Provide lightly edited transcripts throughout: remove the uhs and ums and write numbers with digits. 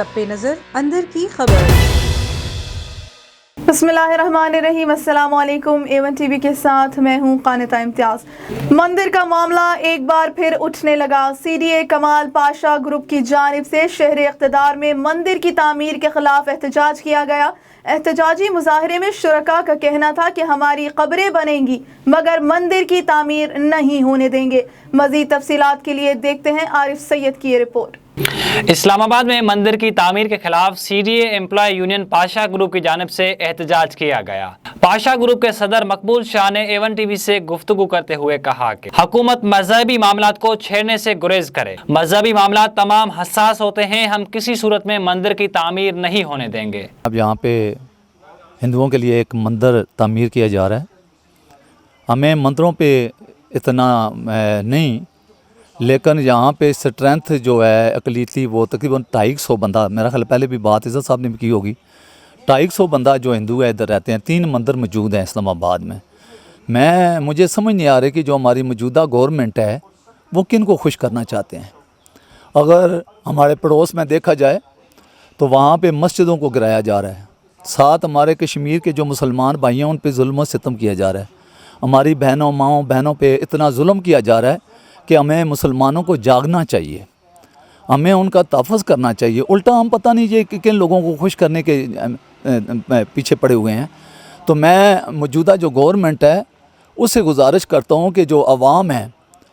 सब पे नजर अंदर की खबर। बिस्मिल्लाहिर्रहमानिर्रहीम, अस्सलाम वालेकुम। A1 TV के साथ मैं हूँ कानिता इम्तियाज। मंदिर का मामला एक बार फिर उठने लगा। CDA कमाल पाशा ग्रुप की जानिब से शहर इक़्तिदार में मंदिर की तामीर के खिलाफ एहतजाज किया गया। एहतजाजी मुजाहरे में शुरका का कहना था कि हमारी कब्रें बनेंगी मगर मंदिर की तामीर नहीं होने देंगे। मज़ीद तफसीलात के लिए देखते हैं आरिफ सैयद की ये रिपोर्ट। इस्लामाबाद में मंदिर की तामीर के खिलाफ CDA employ union Pasha group की जानिब से एहतजाज किया गया। पाशा ग्रुप के सदर मकबूल शाह ने A1 TV से गुफ्तगू करते हुए कहा कि हुकूमत मजहबी मामलात को छेड़ने से गुरेज करे। मजहबी मामलात तमाम हसास होते हैं, हम किसी सूरत में मंदिर की तामीर नहीं होने देंगे। अब यहाँ पे हिंदुओं के लिए एक मंदिर तामीर किया जा रहा है। हमें मंदिरों पे इतना नहीं, लेकिन यहाँ पे स्ट्रेंथ जो है अकलीती वो तकरीबन 250 बंदा, मेरा ख्याल पहले भी बात इज़्ज़त साहब ने भी की होगी, 250 बंदा जो हिंदू है इधर रहते हैं। 3 मंदिर मौजूद हैं इस्लामाबाद में। मुझे समझ नहीं आ रही कि जो हमारी मौजूदा गवर्नमेंट है वो किन को खुश करना चाहते हैं। अगर हमारे पड़ोस में देखा जाए तो वहाँ पे मस्जिदों को गिराया जा रहा है, साथ हमारे कश्मीर के जो मुसलमान भाई हैं उन पे जुल्म सितम किया जा रहा है। हमारी बहनों माओं बहनों पे इतना जुल्म किया जा रहा है कि हमें मुसलमानों को जागना चाहिए, हमें उनका तहफ़्फ़ुज़ करना चाहिए। उल्टा हम पता नहीं ये किन लोगों को खुश करने के पीछे पड़े हुए हैं। तो मैं मौजूदा जो गवर्नमेंट है उससे गुजारिश करता हूँ कि जो अवाम है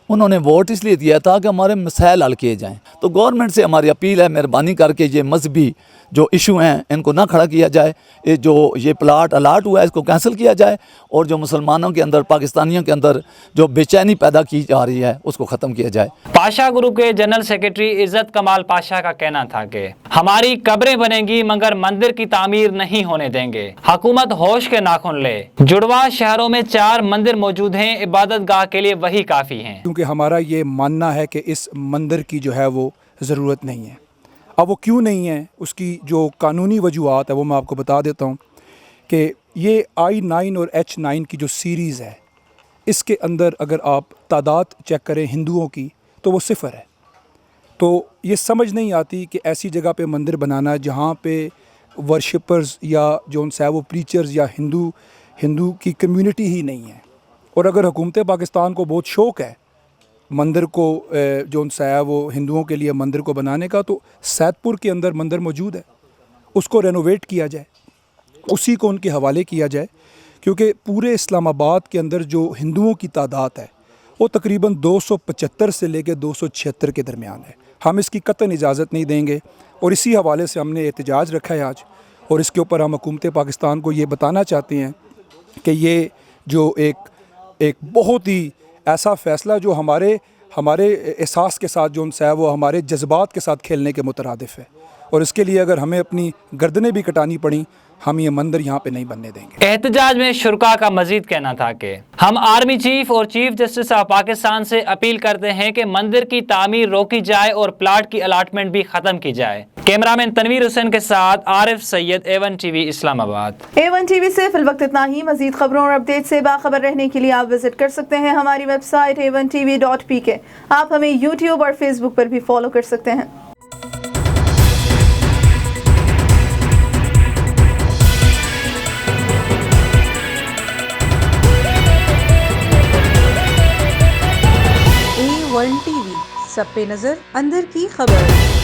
उन्होंने वोट इसलिए दिया था कि हमारे मसाइल हल किए जाएँ। तो गवर्नमेंट से हमारी अपील है, मेहरबानी करके ये मजहबी जो इशू हैं इनको ना खड़ा किया जाए। ये प्लाट अलाट हुआ है इसको कैंसिल किया जाए और जो मुसलमानों के अंदर, पाकिस्तानियों के अंदर जो बेचैनी पैदा की जा रही है उसको ख़त्म किया जाए। पाशा ग्रुप के जनरल सेक्रेटरी इज़्ज़त कमाल पाशा का कहना था कि हमारी कब्रें बनेंगी मगर मंदिर की तामीर नहीं होने देंगे। हुकूमत होश के नाखून ले। जुड़वा शहरों में 4 मंदिर मौजूद हैं, इबादत गाह के लिए वही काफ़ी हैं। क्योंकि हमारा ये मानना है कि इस मंदिर की जो है वो ज़रूरत नहीं है। अब वो क्यों नहीं है, उसकी जो कानूनी वजूहात है वो मैं आपको बता देता हूँ कि ये I9 और H9 की जो सीरीज़ है इसके अंदर अगर आप तादाद चेक करें हिंदुओं की तो वो 0 है। तो ये समझ नहीं आती कि ऐसी जगह पे मंदिर बनाना जहाँ पे वर्शिपर्स या जो उनसे है वो प्रीचर्स या हिंदू की कम्युनिटी ही नहीं है। और अगर हुकूमत पाकिस्तान को बहुत शौक़ है मंदिर को जो उनसे है वो हिंदुओं के लिए मंदिर को बनाने का, तो सैदपुर के अंदर मंदिर मौजूद है, उसको रेनोवेट किया जाए, उसी को उनके हवाले किया जाए। क्योंकि पूरे इस्लामाबाद के अंदर जो हिंदुओं की तादाद है वो तकरीबन 275 से लेकर 276 के दरमियान है। हम इसकी कतई इजाज़त नहीं देंगे और इसी हवाले से हमने एहतजाज रखा है आज। और इसके ऊपर हम हुकूमत पाकिस्तान को ये बताना चाहते हैं कि ये जो एक बहुत ही ऐसा फ़ैसला जो हमारे एहसास के साथ जो उनसे है वो हमारे जज्बात के साथ खेलने के मुतरादिफ है। और इसके लिए अगर हमें अपनी गर्दनें भी कटानी पड़ी हम ये मंदिर यहाँ पे नहीं बनने देंगे। एहतजाज में शुरका का मजीद कहना था कि हम आर्मी चीफ और चीफ जस्टिस ऑफ पाकिस्तान से अपील करते हैं कि मंदिर की तामीर रोकी जाए और प्लाट की अलाटमेंट भी खत्म की जाए। कैमरामैन तनवीर हुसैन के साथ Arif Syed, A1 TV Islamabad. A1 TV से फिल वक्त इतना ही। मजीद खबरों और अपडेट से बाखबर रहने के लिए आप विजिट कर सकते हैं हमारी वेबसाइट a1tv.pk। आप हमें यूट्यूब और फेसबुक पर भी फॉलो कर सकते हैं। A1 TV सब पे नजर अंदर की खबर।